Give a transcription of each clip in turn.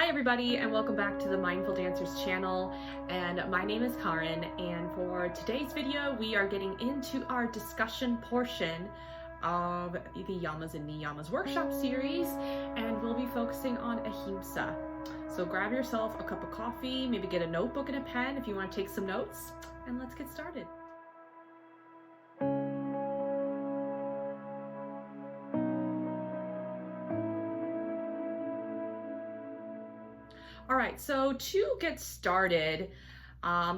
Hi everybody, and welcome back to the Mindful Dancers channel, and my name is Karen, and for today's video we are getting into our discussion portion of the Yamas and Yamas workshop series, and we'll be focusing on Ahimsa. So grab yourself a cup of coffee, maybe get a notebook and a pen if you want to take some notes, and let's get started. All right, so to get started,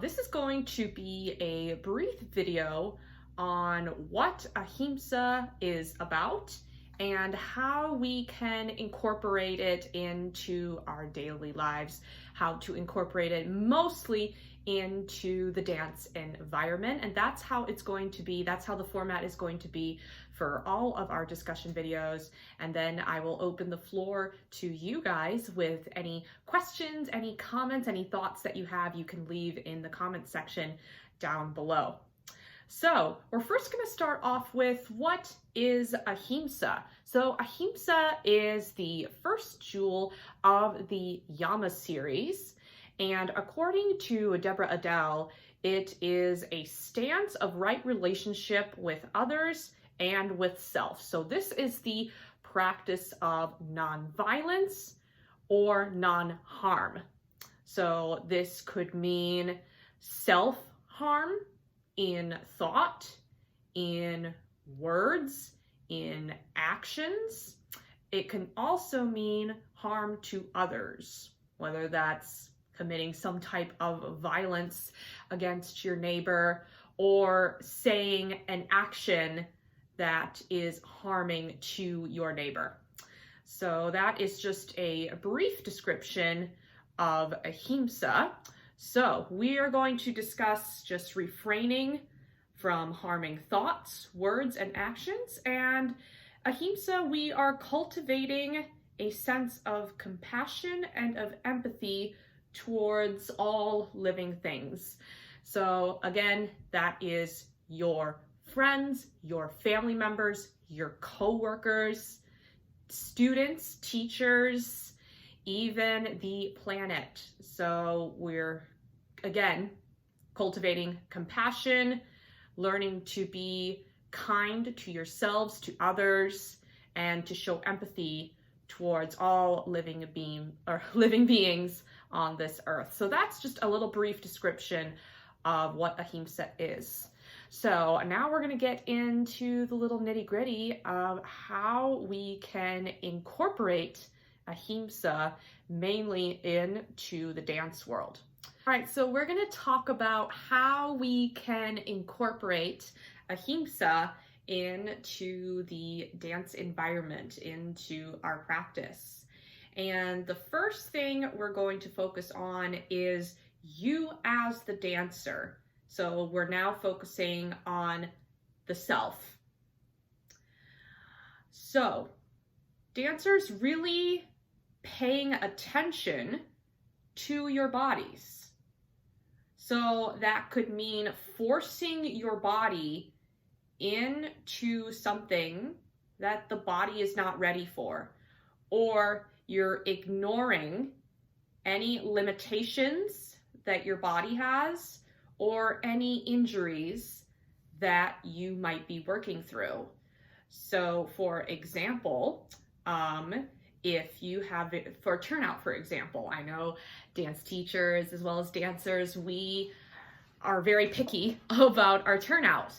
this is going to be a brief video on what Ahimsa is about and how we can incorporate it into our daily lives, how to incorporate it mostly into the dance environment. And that's how it's going to be, that's how the format is going to be for all of our discussion videos. And then I will open the floor to you guys with any questions, any comments, any thoughts that you have, you can leave in the comment section down below. So we're first going to start off with what is Ahimsa. So Ahimsa is the first jewel of the Yamas series. And according to Deborah Adele, it is a stance of right relationship with others and with self. So this is the practice of nonviolence or non-harm. So this could mean self-harm in thought, in words, in actions. It can also mean harm to others, whether that's committing some type of violence against your neighbor or saying an action that is harming to your neighbor. So that is just a brief description of Ahimsa. So we are going to discuss just refraining from harming thoughts, words, and actions. And Ahimsa, we are cultivating a sense of compassion and of empathy towards all living things. So again, that is your friends, your family members, your co-workers, students, teachers, even the planet. So we're, again, cultivating compassion, learning to be kind to yourselves, to others, and to show empathy towards all living beings on this earth. So that's just a little brief description of what Ahimsa is. So now we're going to get into the little nitty-gritty of how we can incorporate Ahimsa mainly into the dance world. All right, so we're going to talk about how we can incorporate Ahimsa into the dance environment, into our practice. And the first thing we're going to focus on is you as the dancer. So we're now focusing on the self. So dancers really paying attention to your bodies. So that could mean forcing your body into something that the body is not ready for, or you're ignoring any limitations that your body has or any injuries that you might be working through. So for example, if you have it for turnout, for example, I know dance teachers as well as dancers, we are very picky about our turnout.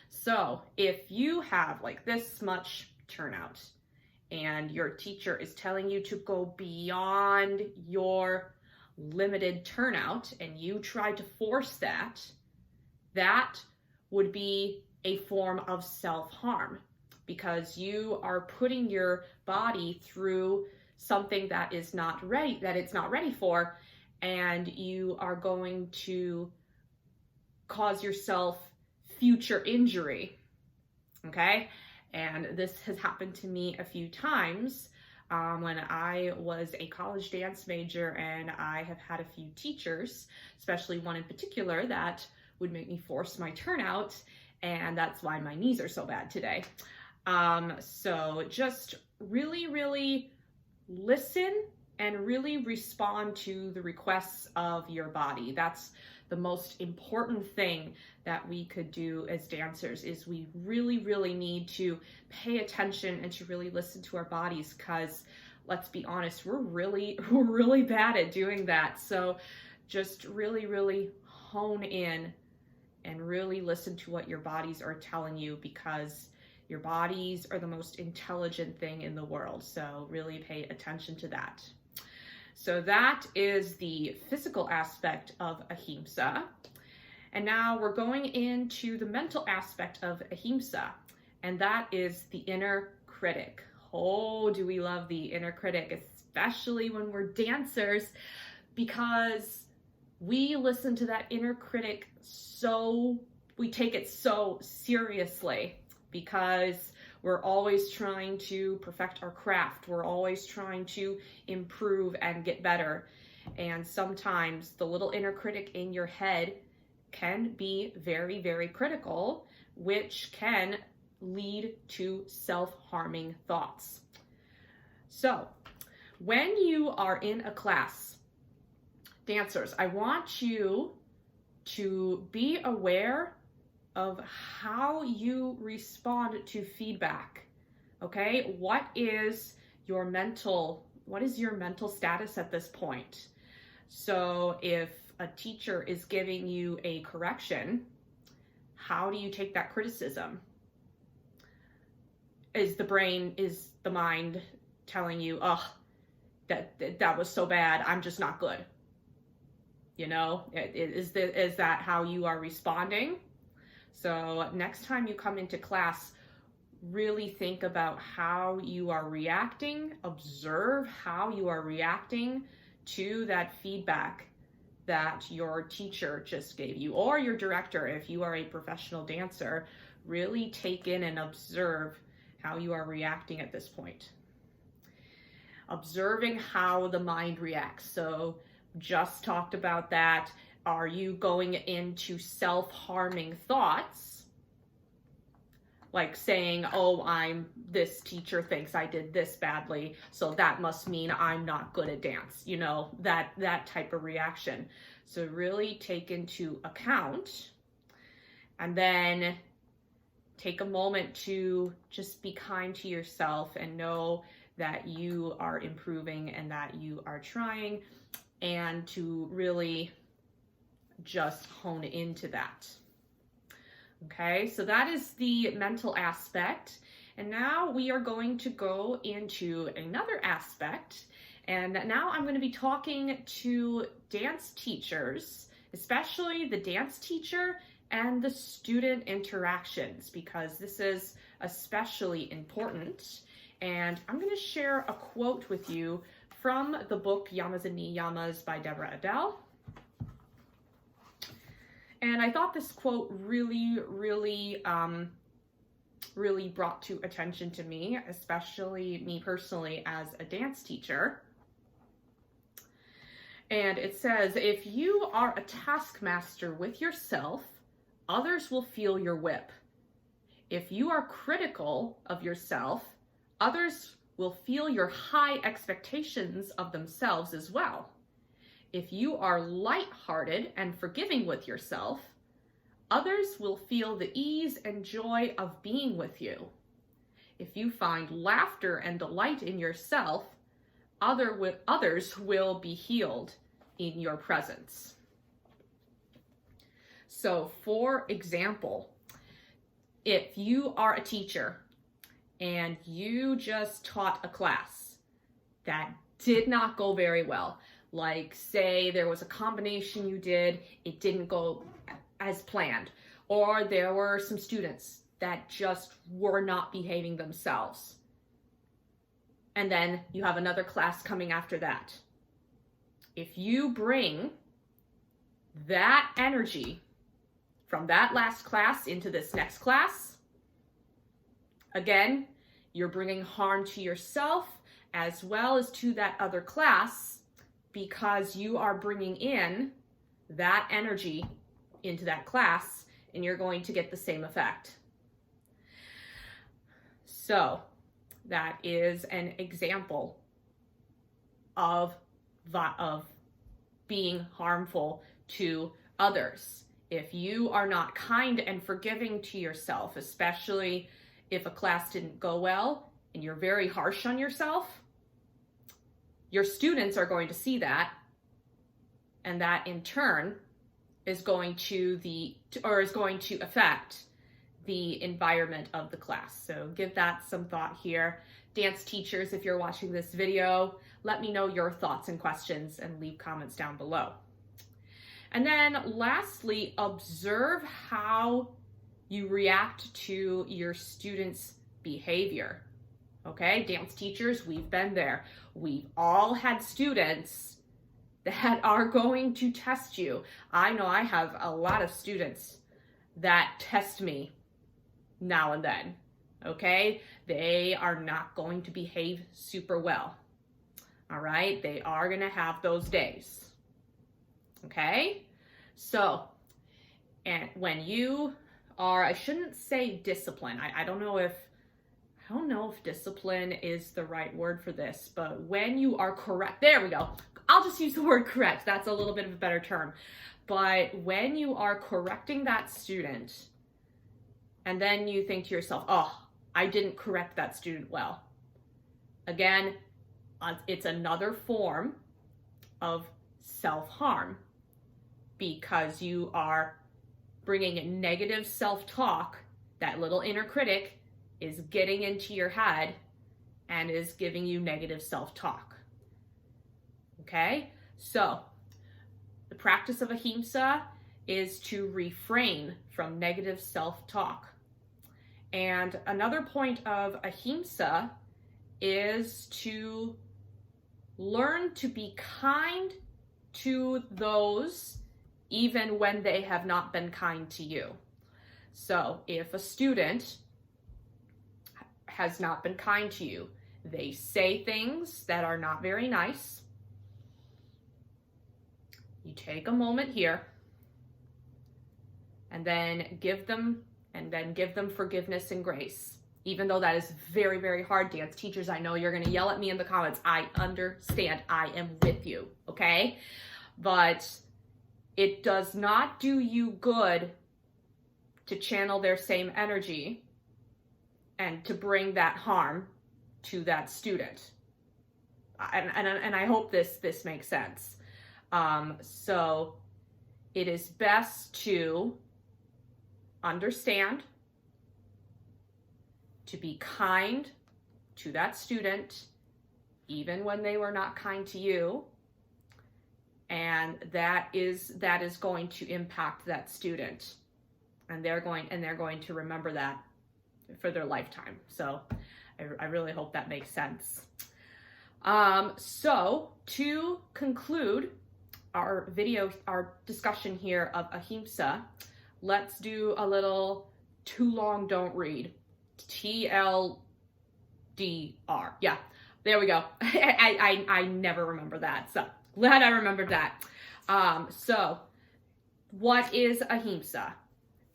So if you have like this much turnout and your teacher is telling you to go beyond your limited turnout and you try to force that, that would be a form of self-harm because you are putting your body through something that is not ready, that it's not ready for, and you are going to cause yourself future injury, okay? And this has happened to me a few times when I was a college dance major, and I have had a few teachers, especially one in particular, that would make me force my turnout, and that's why my knees are so bad today. So just really, really listen and really respond to the requests of your body. That's the most important thing that we could do as dancers, is we really need to pay attention and to really listen to our bodies, because let's be honest, we're really bad at doing that. So just really hone in and really listen to what your bodies are telling you, because your bodies are the most intelligent thing in the world. So really pay attention to that. So that is the physical aspect of Ahimsa. And now we're going into the mental aspect of Ahimsa, and that is the inner critic. Oh, do we love the inner critic, especially when we're dancers, because we listen to that inner critic we take it so seriously, because we're always trying to perfect our craft. We're always trying to improve and get better. And sometimes the little inner critic in your head can be very critical, which can lead to self-harming thoughts. So when you are in a class, dancers, I want you to be aware of how you respond to feedback. Okay, what is your mental status at this point? So if a teacher is giving you a correction, how do you take that criticism? Is the mind telling you, oh, that was so bad, I'm just not good? You know, is that how you are responding? So next time you come into class, really think about how you are reacting. Observe how you are reacting to that feedback that your teacher just gave you, or your director if you are a professional dancer. Really take in and observe how you are reacting at this point. Observing how the mind reacts. So just talked about that. Are you going into self-harming thoughts? Like saying, oh, this teacher thinks I did this badly, so that must mean I'm not good at dance. You know, that type of reaction. So really take into account, and then take a moment to just be kind to yourself and know that you are improving and that you are trying, and to really just hone into that. Okay, so that is the mental aspect. And now we are going to go into another aspect. And now I'm going to be talking to dance teachers, especially the dance teacher and the student interactions, because this is especially important. And I'm going to share a quote with you from the book Yamas and Yamas by Deborah Adele. And I thought this quote really brought to attention to me, especially me personally as a dance teacher. And it says, if you are a taskmaster with yourself, others will feel your whip. If you are critical of yourself, others will feel your high expectations of themselves as well. If you are light-hearted and forgiving with yourself, others will feel the ease and joy of being with you. If you find laughter and delight in yourself, others will be healed in your presence. So, for example, if you are a teacher and you just taught a class that did not go very well, like say there was a combination you did, it didn't go as planned, or there were some students that just were not behaving themselves, and then you have another class coming after that. If you bring that energy from that last class into this next class, again, you're bringing harm to yourself as well as to that other class, because you are bringing in that energy into that class, and you're going to get the same effect. So that is an example of being harmful to others. If you are not kind and forgiving to yourself, especially if a class didn't go well and you're very harsh on yourself, your students are going to see that, and that in turn is going to affect the environment of the class. So give that some thought here. Dance teachers, if you're watching this video, let me know your thoughts and questions and leave comments down below. And then lastly, observe how you react to your students' behavior. Okay, dance teachers, we've been there. We've all had students that are going to test you. I know I have a lot of students that test me now and then. Okay, they are not going to behave super well. All right, they are going to have those days. Okay, so, and when you are, I shouldn't say discipline. I don't know if discipline is the right word for this, but when you are correct, there we go. I'll just use the word correct. That's a little bit of a better term. But when you are correcting that student, and then you think to yourself, oh, I didn't correct that student well. Again, it's another form of self-harm because you are bringing negative self-talk. That little inner critic is getting into your head and is giving you negative self-talk. Okay? So, the practice of Ahimsa is to refrain from negative self-talk. And another point of Ahimsa is to learn to be kind to those even when they have not been kind to you. So if a student has not been kind to you, they say things that are not very nice, you take a moment here and then give them forgiveness and grace. Even though that is very, very hard, dance teachers, I know you're going to yell at me in the comments. I understand. I am with you, okay? But it does not do you good to channel their same energy and to bring that harm to that student. And I hope this makes sense. So it is best to understand, to be kind to that student, even when they were not kind to you, and that is going to impact that student, and they're going to remember that for their lifetime. So I really hope that makes sense. So to conclude our discussion here of Ahimsa, let's do a little too long don't read. TLDR. Yeah, there we go. I never remember that, so glad I remembered that. So what is Ahimsa?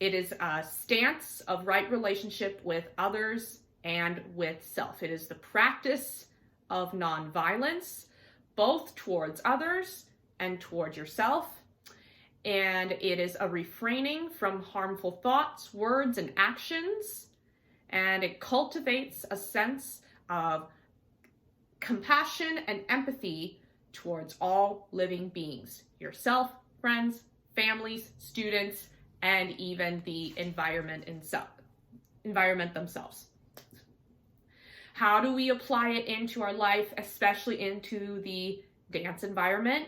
It is a stance of right relationship with others and with self. It is the practice of nonviolence, both towards others and towards yourself. And it is a refraining from harmful thoughts, words, and actions. And it cultivates a sense of compassion and empathy towards all living beings, yourself, friends, families, students, and even the environment themselves. How do we apply it into our life, especially into the dance environment?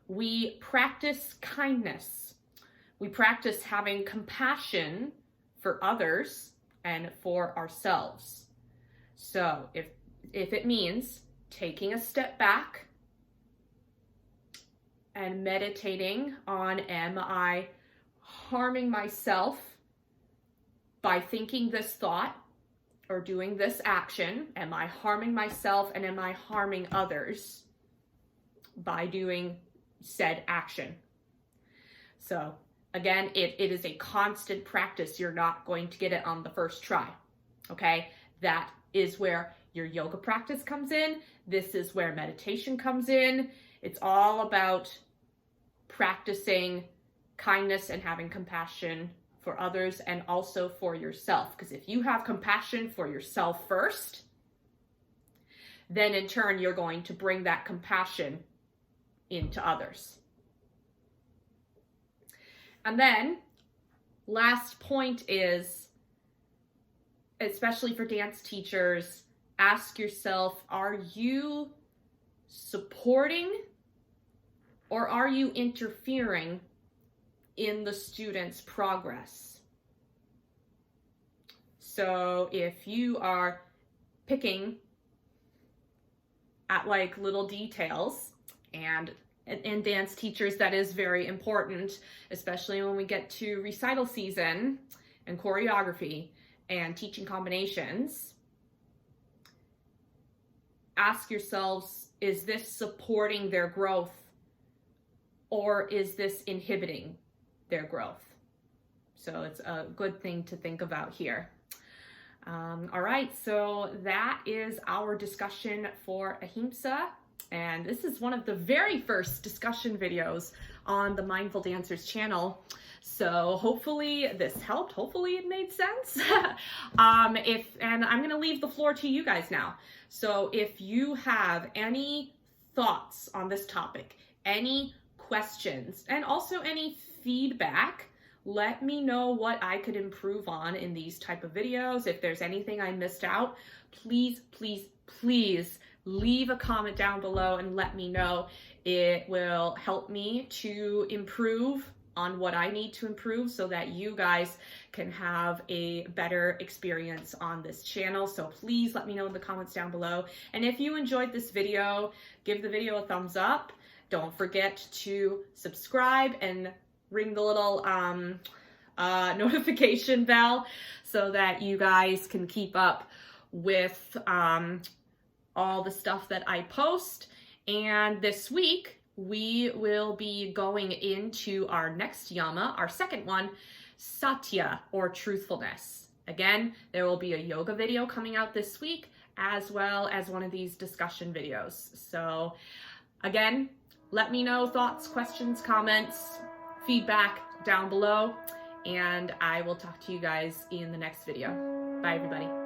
We practice kindness. We practice having compassion for others and for ourselves. So if it means taking a step back and meditating on, am I harming myself by thinking this thought or doing this action? Am I harming myself and am I harming others by doing said action? So again, it is a constant practice. You're not going to get it on the first try, okay? That is where your yoga practice comes in. This is where meditation comes in. It's all about practicing kindness and having compassion for others and also for yourself. Because if you have compassion for yourself first, then in turn, you're going to bring that compassion into others. And then last point is, especially for dance teachers, ask yourself, are you supporting or are you interfering in the student's progress? So if you are picking at like little details, and in dance teachers that is very important, especially when we get to recital season and choreography and teaching combinations, ask yourselves, is this supporting their growth or is this inhibiting their growth? So it's a good thing to think about here. All right, so that is our discussion for Ahimsa. And this is one of the very first discussion videos on the Mindful Dancers channel. So hopefully this helped. Hopefully it made sense. And I'm gonna leave the floor to you guys now. So if you have any thoughts on this topic, any questions, and also any feedback, let me know what I could improve on in these type of videos. If there's anything I missed out, please, please, please leave a comment down below and let me know. It will help me to improve on what I need to improve so that you guys can have a better experience on this channel. So please let me know in the comments down below. And if you enjoyed this video, give the video a thumbs up. Don't forget to subscribe and ring the little notification bell so that you guys can keep up with all the stuff that I post. And this week, we will be going into our next yama, our second one, Satya, or truthfulness. Again, there will be a yoga video coming out this week, as well as one of these discussion videos. So again, let me know thoughts, questions, comments, feedback down below, and I will talk to you guys in the next video. Bye, everybody.